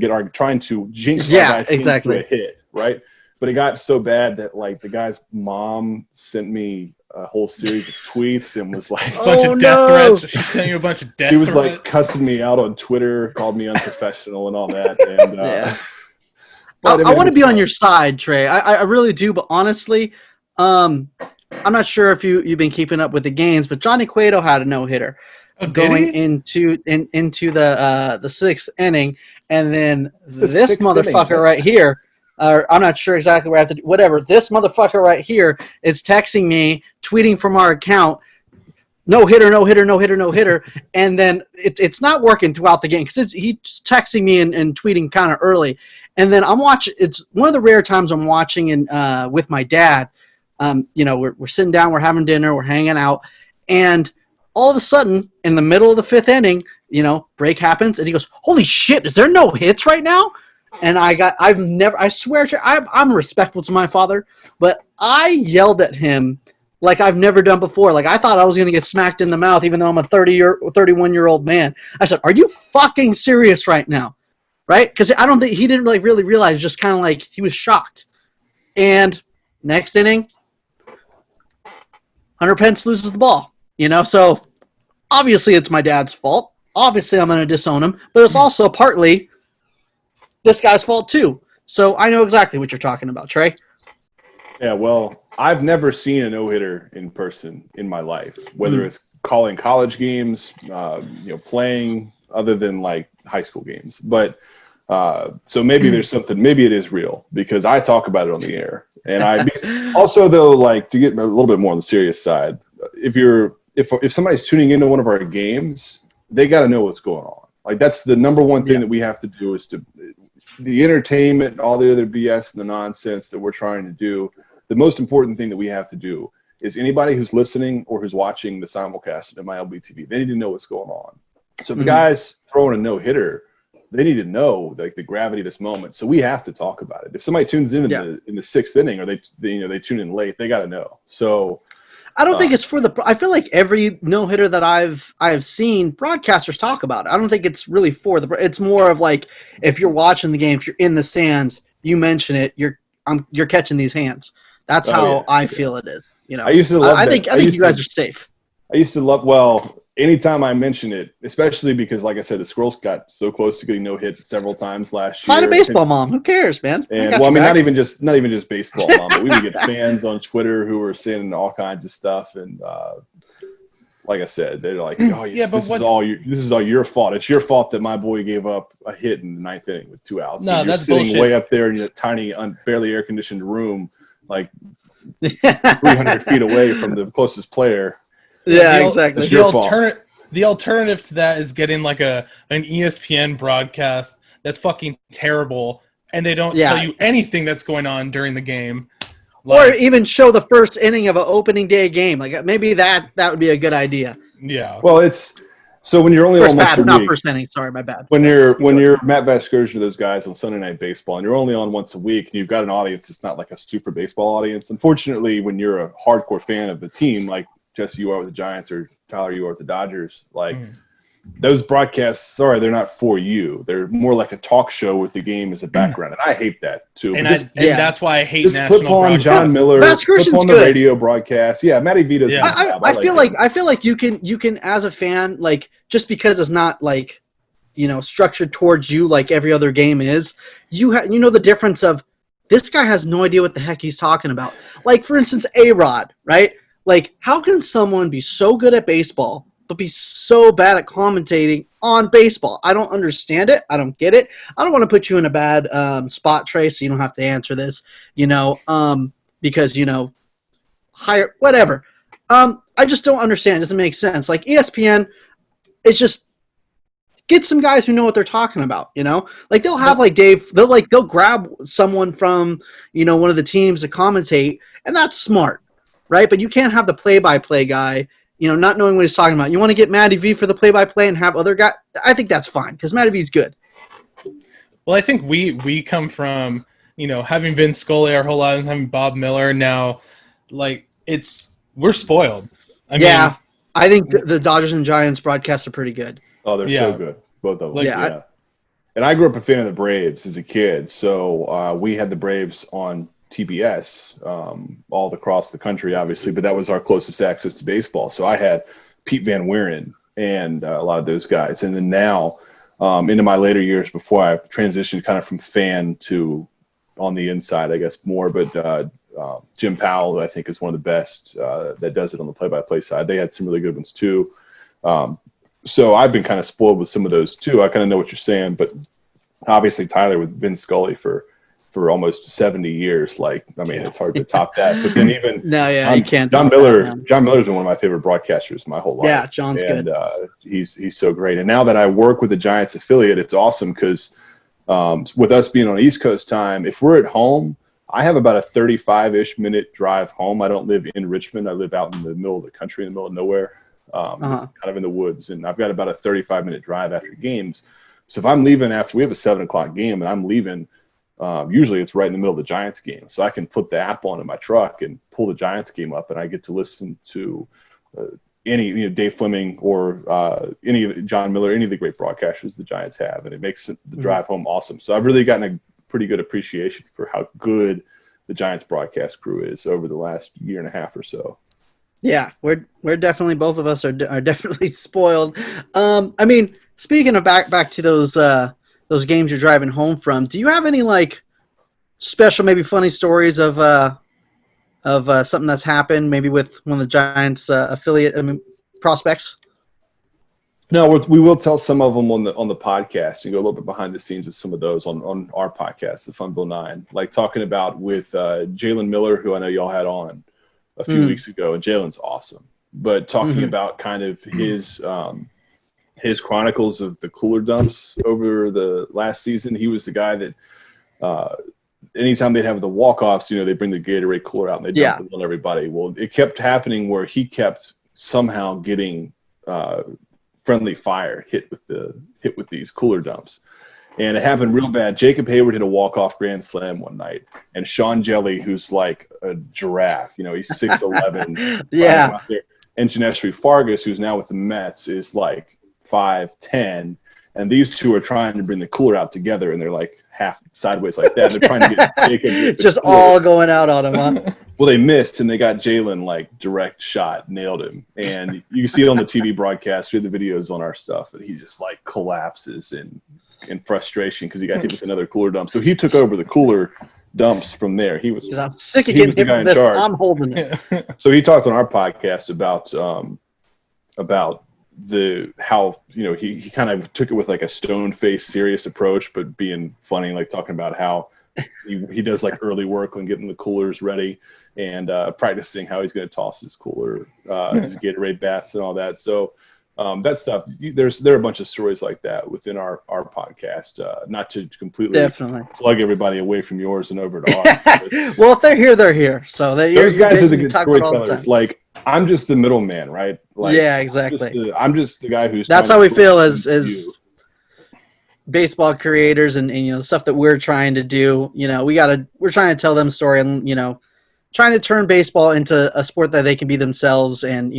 jinx our guys into a hit, right? But it got so bad that, like, the guy's mom sent me a whole series of tweets and was like, a bunch of death threats. She sent you a bunch of death threats. She was like cussing me out on Twitter, called me unprofessional and all that. And I want to be on your side, Trey. I really do. But honestly, I'm not sure if you've been keeping up with the games, but Johnny Cueto had a no-hitter going into the sixth inning, and then this motherfucker right here. I'm not sure exactly where I have to do. Whatever. This motherfucker right here is texting me, tweeting from our account, no hitter, no hitter, no hitter, no hitter, and then it's not working throughout the game because he's texting me and tweeting kind of early, and then I'm watching. It's one of the rare times I'm watching with my dad. You know, we're sitting down, we're having dinner, we're hanging out, and all of a sudden, in the middle of the fifth inning, you know, break happens, and he goes, "Holy shit! Is there no hits right now?" And I swear, I'm respectful to my father, but I yelled at him like I've never done before. Like, I thought I was going to get smacked in the mouth, even though I'm a 31-year-old man. I said, "Are you fucking serious right now?" Right? Because I don't think he didn't like really realize, just kind of like he was shocked. And next inning, Hunter Pence loses the ball. You know, so obviously it's my dad's fault. Obviously I'm going to disown him, but it's also partly this guy's fault too. So I know exactly what you're talking about, Trey. Yeah, well, I've never seen a no-hitter in person in my life, whether it's calling college games, you know, playing other than like high school games. But so maybe there's something, maybe it is real because I talk about it on the air. And I also, though, like, to get a little bit more on the serious side, if somebody's tuning into one of our games, they got to know what's going on. Like, that's the number one thing that we have to do, is the entertainment, all the other BS and the nonsense that we're trying to do. The most important thing that we have to do is anybody who's listening or who's watching the simulcast at MILB TV, they need to know what's going on. So if the guy's throwing a no-hitter, they need to know, like, the gravity of this moment. So we have to talk about it. If somebody tunes in the sixth inning, or they tune in late, they got to know. So I don't think it's for I feel like every no-hitter that I've seen, broadcasters talk about it. I don't think it's really for it's more of like, if you're watching the game, if you're in the stands, you mention it, you're catching these hands. That's how I feel it is. You know, I used to love I think you guys are safe. I used to love, well, anytime I mention it, especially because, like I said, the Squirrels got so close to getting no hit several times last year. Find a baseball mom. Who cares, man? And well, I mean, not even just baseball mom, but we would get fans on Twitter who were saying all kinds of stuff. And like I said, they're like, "Oh, yeah, this is all your fault. It's your fault that my boy gave up a hit in the ninth inning with 2 outs. No, you're that's sitting bullshit. way up there in a tiny, barely air conditioned room, like 300 feet away from the closest player." Yeah, exactly. It's your fault. The alternative to that is getting like an ESPN broadcast that's fucking terrible, and they don't tell you anything that's going on during the game. Or even show the first inning of an opening day game. Like maybe that would be a good idea. Yeah. Well, it's so when you're only on once a week. Not first inning. Sorry, my bad. When you're Matt Vasgersian or those guys on Sunday Night Baseball, and you're only on once a week, and you've got an audience that's not like a super baseball audience. Unfortunately, when you're a hardcore fan of the team, like Jesse, you are with the Giants, or Tyler, you are with the Dodgers, like those broadcasts, sorry, they're not for you. They're more like a talk show with the game as a background, and I hate that too. And that's why I hate just national flip on broadcasts. John Miller, flip on the good. radio broadcast. Yeah, Matty Vito's. Yeah. I feel like you can as a fan, like just because it's not like structured towards you like every other game is, you know the difference of this guy has no idea what the heck he's talking about. Like for instance, A-Rod, right? Like how can someone be so good at baseball but be so bad at commentating on baseball? I don't understand it. I don't get it. I don't want to put you in a bad spot, Trey, so you don't have to answer this, because, hire, whatever. I just don't understand. It doesn't make sense. Like ESPN, it's just get some guys who know what they're talking about, Like they'll have like Dave, they'll grab someone from, one of the teams to commentate, and that's smart, right? But you can't have the play-by-play guy not knowing what he's talking about. You want to get Matty V for the play-by-play and have other guys? I think that's fine because Matty V's good. Well, I think we come from, having Vince Scully our whole lives, having Bob Miller now, like we're spoiled. I think the Dodgers and Giants broadcasts are pretty good. Oh, they're so good, both of them. Yeah. And I grew up a fan of the Braves as a kid, so we had the Braves on TBS all across the country, obviously, but that was our closest access to baseball. So I had Pete Van Wieren and a lot of those guys. And then now, into my later years, before I transitioned kind of from fan to on the inside, I guess more, but Jim Powell, I think, is one of the best that does it on the play-by-play side. They had some really good ones too. So I've been kind of spoiled with some of those too. I kind of know what you're saying, but obviously Tyler with Vince Scully for almost 70 years. Like, I mean, it's hard to top that. But then even you can't. John Miller's been one of my favorite broadcasters my whole life. Yeah, John's good. And he's so great. And now that I work with the Giants affiliate, it's awesome because with us being on East Coast time, if we're at home, I have about a 35-ish minute drive home. I don't live in Richmond. I live out in the middle of the country, in the middle of nowhere, kind of in the woods. And I've got about a 35-minute drive after games. So if I'm leaving after we have a 7 o'clock game and I'm leaving, usually it's right in the middle of the Giants game. So I can flip the app on in my truck and pull the Giants game up, and I get to listen to any Dave Fleming or any of John Miller, any of the great broadcasters the Giants have, and it makes the drive home awesome. So I've really gotten a pretty good appreciation for how good the Giants broadcast crew is over the last year and a half or so. Yeah, we're definitely, both of us are definitely spoiled. I mean, speaking of back to those games you're driving home from, do you have any like special, maybe funny stories of something that's happened maybe with one of the Giants affiliate prospects? No, we will tell some of them on the podcast and go a little bit behind the scenes with some of those on our podcast, the Funville Nine, like talking about with Jalen Miller, who I know y'all had on a few weeks ago, and Jalen's awesome. But talking about kind of his chronicles of the cooler dumps over the last season. He was the guy that anytime they'd have the walk-offs, they bring the Gatorade cooler out and they dump it on everybody. Well, it kept happening where he kept somehow getting friendly fire hit with these cooler dumps. And it happened real bad. Jacob Hayward hit a walk-off grand slam one night, and Sean Jelly, who's like a giraffe, he's 6'11". Yeah. And Janestri Fargas, who's now with the Mets, is like 5'10", and these two are trying to bring the cooler out together, and they're like half sideways like that. They're trying to get Jacob just all going out on him, huh? Well, they missed, and they got Jalen like direct shot, nailed him. And you can see it on the TV broadcast, we have the videos on our stuff, and he just like collapses in frustration because he got hit with another cooler dump. So he took over the cooler dumps from there. I'm sick of getting hit with this. I'm holding it. So he talked on our podcast about how he kind of took it with like a stone-faced serious approach, but being funny, like talking about how he does like early work on getting the coolers ready and practicing how he's going to toss his cooler, his Gatorade bats and all that. So that stuff, there are a bunch of stories like that within our podcast. Not to completely plug everybody away from yours and over to ours. Well, if they're here, they're here. So those guys are the good storytellers. Like, I'm just the middleman, right? Like, yeah, exactly. I'm just the guy who's. That's how we feel as baseball creators, and the stuff that we're trying to do. We're trying to tell them a story, and trying to turn baseball into a sport that they can be themselves, and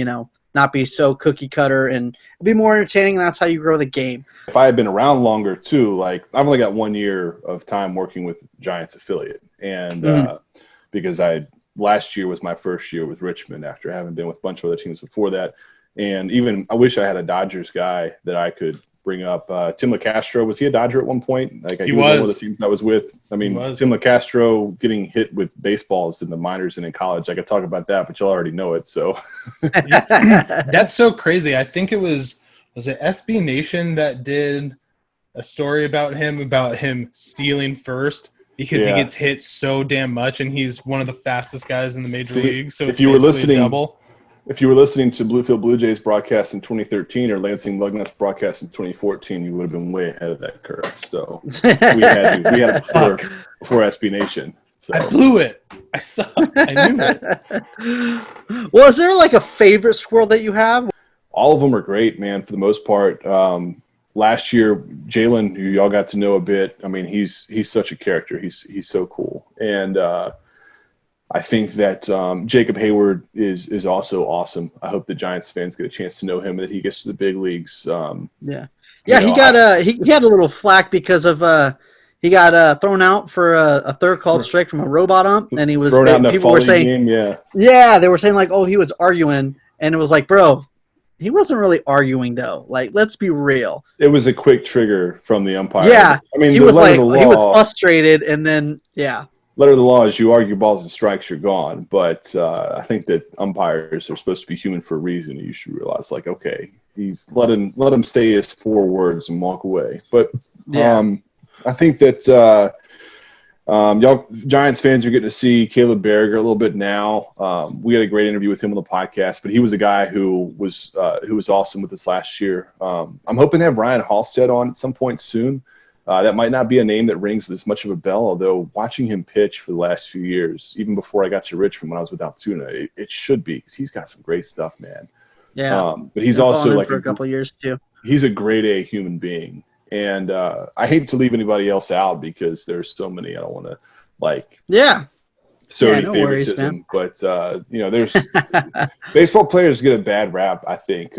not be so cookie cutter and be more entertaining. And that's how you grow the game. If I had been around longer too, like I've only got 1 year of time working with Giants affiliate, and because last year was my first year with Richmond after having been with a bunch of other teams before that. And even I wish I had a Dodgers guy that I could bring up. Tim LeCastro, was he a Dodger at one point? Like he was one of the teams I was with. I mean, Tim LeCastro getting hit with baseballs in the minors and in college. I could talk about that, but you'll already know it. So that's so crazy. I think it was it SB Nation that did a story about him stealing first because he gets hit so damn much, and he's one of the fastest guys in the major leagues. So if you were listening, if you were listening to Bluefield Blue Jays broadcast in 2013 or Lansing Lugnuts broadcast in 2014, you would have been way ahead of that curve. So we had it before SB Nation. So. I blew it. I suck. I knew it. Well, is there like a favorite squirrel that you have? All of them are great, man, for the most part. Last year, Jalen, who y'all got to know a bit, I mean, he's such a character. He's so cool. And I think that Jacob Hayward is also awesome. I hope the Giants fans get a chance to know him and that he gets to the big leagues. He had a little flack because of he got thrown out for a third called strike from a robot ump, and he was thrown out in a folly game. Yeah, they were saying like, oh, he was arguing, and it was like, bro, he wasn't really arguing though. Like, let's be real. It was a quick trigger from the umpire. Yeah, I mean, he was frustrated, and then letter of the law is you argue balls and strikes, you're gone. But I think that umpires are supposed to be human for a reason. You should realize, like, okay, let him say his 4 words and walk away. But I think that y'all Giants fans are getting to see Caleb Berger a little bit now. We had a great interview with him on the podcast, but he was a guy who was awesome with us last year. I'm hoping to have Ryan Halstead on at some point soon. That might not be a name that rings with as much of a bell, although watching him pitch for the last few years, even before I got to Richmond when I was with Altoona, it should be because he's got some great stuff, man. Yeah. But he's also like for a couple of years too. He's a grade A human being, and I hate to leave anybody else out because there's so many. I don't want to any favoritism, but there's baseball players get a bad rap. I think,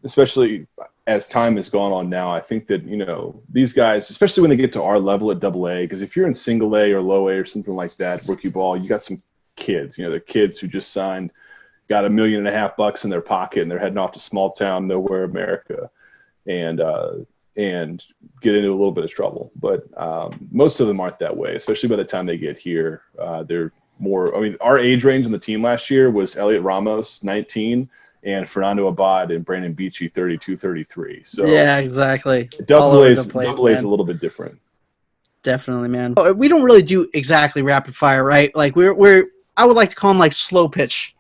especially as time has gone on now, I think that, these guys, especially when they get to our level at AA, because if you're in single A or low A or something like that, rookie ball, you got some kids, they're kids who just signed, got $1.5 million in their pocket, and they're heading off to small town, nowhere America, and get into a little bit of trouble. But most of them aren't that way, especially by the time they get here. They're more, our age range on the team last year was Elliot Ramos, 19, and Fernando Abad and Brandon Beachy, 32, 33. So yeah, exactly. Double A is a little bit different. Definitely, man. We don't really do exactly rapid fire, right? Like I would like to call them like slow pitch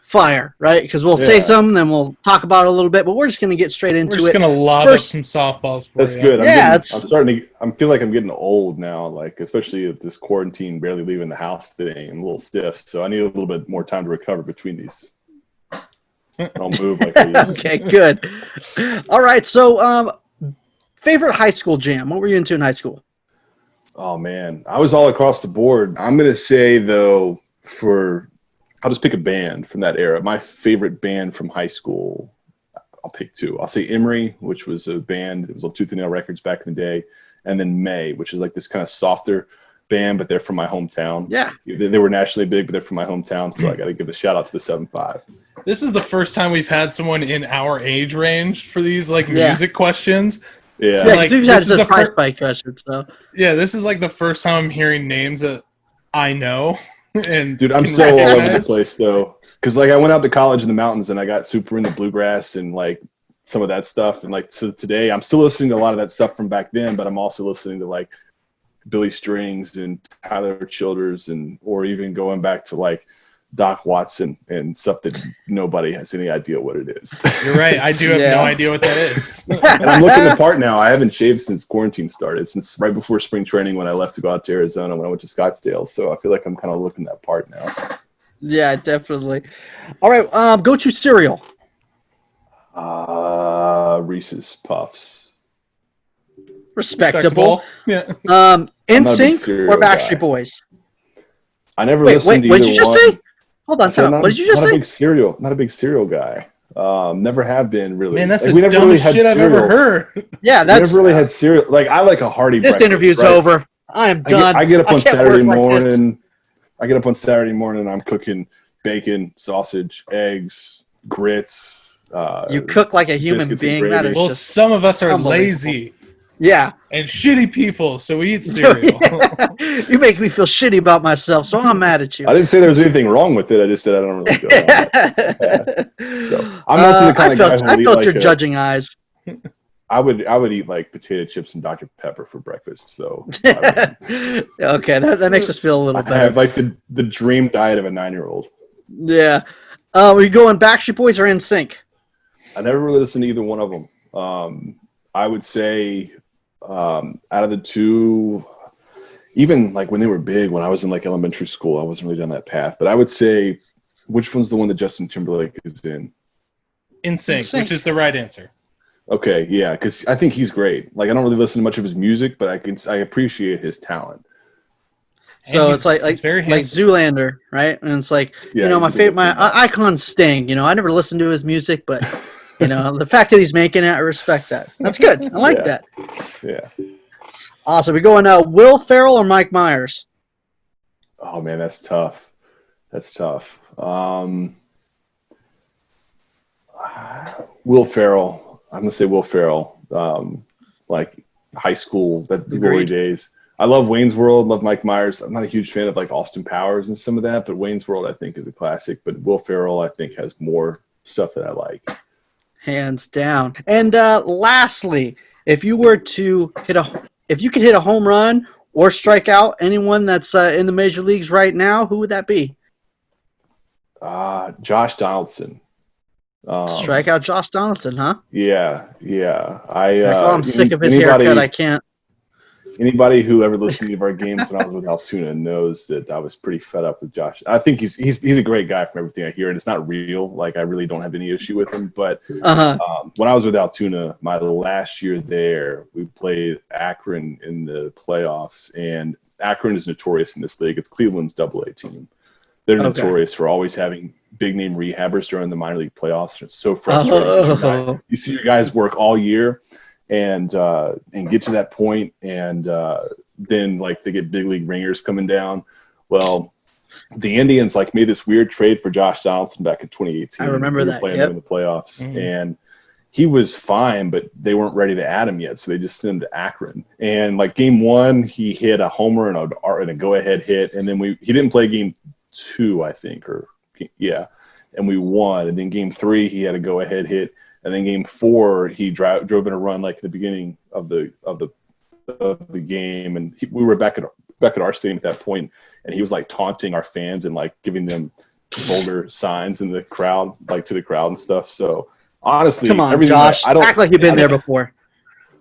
fire, right? Because we'll say something, then we'll talk about it a little bit, but we're just going to get straight into it. We're just going to lob up some softballs for That's you. good. I feel like I'm getting old now, like especially with this quarantine, barely leaving the house today. I'm a little stiff, so I need a little bit more time to recover between these. I don't move like I used Okay, good. All right, so favorite high school jam. What were you into in high school? Oh, man. I was all across the board. I'm going to say, though, I'll just pick a band from that era. My favorite band from high school, I'll pick 2. I'll say Emory, which was a band. It was on Tooth and Nail Records back in the day. And then May, which is like this kind of softer band, but they're from my hometown. Yeah. They were nationally big, but they're from my hometown, so I got to give a shout out to the 7-5. This is the first time we've had someone in our age range for these music questions. Yeah. So, Yeah, because we've had just price first, spike questions. So. Yeah, this is the first time I'm hearing names that I know. And dude, I'm so all over the place though, because I went out to college in the mountains and I got super into bluegrass and some of that stuff, and so today I'm still listening to a lot of that stuff from back then, but I'm also listening to Billy Strings and Tyler Childers or even going back to Doc Watson and stuff that nobody has any idea what it is. You're right. I do have no idea what that is. And I'm looking the part now. I haven't shaved since quarantine started, since right before spring training when I left to go out to Arizona when I went to Scottsdale. So I feel like I'm kind of looking that part now. Yeah, definitely. All right, go to cereal. Reese's Puffs. Respectable. Yeah. NSYNC or Backstreet Boys? I never listened to either one. What did you just say? Hold on, what did you just say? Not a big cereal guy. Never have been really. Man, that's the dumbest shit I've ever heard. Yeah, we never really had cereal. I like a hearty breakfast. This interview's over. I am done. I get up on Saturday morning. I get up on Saturday morning and I'm cooking bacon, sausage, eggs, grits. You cook like a human being. That is well, some of us are lazy. Yeah. And shitty people, so we eat cereal. You make me feel shitty about myself, so I'm mad at you. I didn't say there was anything wrong with it. I just said I don't really go on. So I'm also the kind of guy who I felt your judging eyes. I would eat potato chips and Dr. Pepper for breakfast. So okay, that makes us feel a little better. I have the dream diet of a 9-year-old. Yeah. Are you going Backstreet Boys or NSYNC? I never really listened to either one of them. I would say out of the two, even when they were big, when I was in elementary school, I wasn't really down that path. But I would say, which one's the one that Justin Timberlake is in? NSYNC, which is the right answer. Okay, yeah, because I think he's great. I don't really listen to much of his music, but I appreciate his talent. So it's like Zoolander, right? And it's my favorite, my icon Sting. I never listened to his music, but the fact that he's making it, I respect that. That's good. I like that. Yeah. Awesome. We're going Will Ferrell or Mike Myers? Oh man, that's tough. Will Ferrell. I'm gonna say Will Ferrell. High school, the glory days. I love Wayne's World, love Mike Myers. I'm not a huge fan of Austin Powers and some of that, but Wayne's World I think is a classic. But Will Ferrell I think has more stuff that I like. Hands down. And lastly, if you could hit a home run or strike out anyone that's in the major leagues right now, who would that be? Josh Donaldson. Strike out Josh Donaldson, huh? Yeah. I'm sick of his haircut. I can't. Anybody who ever listened to our games when I was with Altoona knows that I was pretty fed up with Josh. I think he's a great guy from everything I hear, and it's not real. I really don't have any issue with him. But when I was with Altoona, my last year there, we played Akron in the playoffs, and Akron is notorious in this league. It's Cleveland's AA team. They're notorious for always having big-name rehabbers during the minor league playoffs. It's so frustrating. You see your guys work all year and get to that point, and then they get big league ringers coming down. Well, the Indians made this weird trade for Josh Donaldson back in 2018. I remember that. Playing them in the playoffs, and he was fine, but they weren't ready to add him yet, so they just sent him to Akron. And game one, he hit a homer and a go-ahead hit, and then he didn't play game 2, I think, and we won. And then game 3, he had a go-ahead hit. And then game 4, he drove in a run at the beginning of the game, and we were back at our stadium at that point, and he was taunting our fans and giving them vulgar signs in the crowd, to the crowd and stuff. So honestly, come on, Josh, I don't act like you've been there before.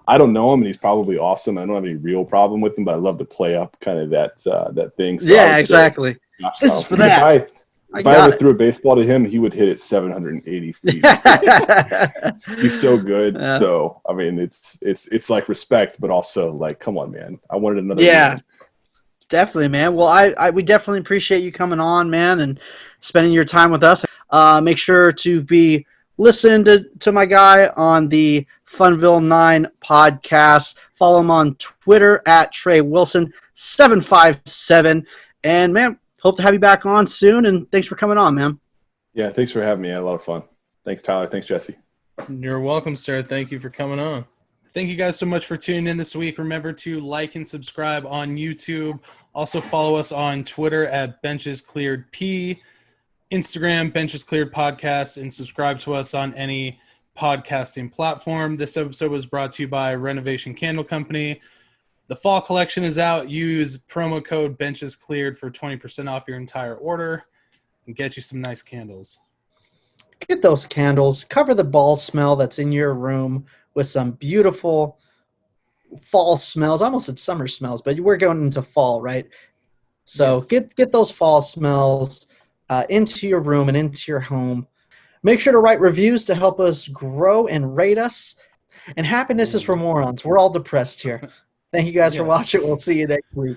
I don't know him, and he's probably awesome. I don't have any real problem with him, but I love to play up kind of that thing. So yeah, exactly. This is for that. If I ever threw a baseball to him, he would hit it 780 feet. He's so good. Yeah. So I mean, it's respect, but also come on, man. I wanted another. Yeah, definitely, man. Well, we definitely appreciate you coming on, man, and spending your time with us. Make sure to be listening to my guy on the Funville 9 podcast. Follow him on Twitter at Trey Wilson. 757. And, man, hope to have you back on soon, and thanks for coming on, man. Yeah, thanks for having me. I had a lot of fun. Thanks, Tyler. Thanks, Jesse. You're welcome, sir. Thank you for coming on. Thank you guys so much for tuning in this week. Remember to like and subscribe on YouTube. Also follow us on Twitter at BenchesClearedP, Instagram, Benches Cleared Podcast, and subscribe to us on any podcasting platform. This episode was brought to you by Renovation Candle Company. The fall collection is out. Use promo code BenchesCleared for 20% off your entire order and get you some nice candles. Get those candles. Cover the ball smell that's in your room with some beautiful fall smells. I almost said summer smells, but we're going into fall, right? So Yes. get those fall smells into your room and into your home. Make sure to write reviews to help us grow and rate us. And happiness is for morons. We're all depressed here. Thank you guys for watching. We'll see you next week.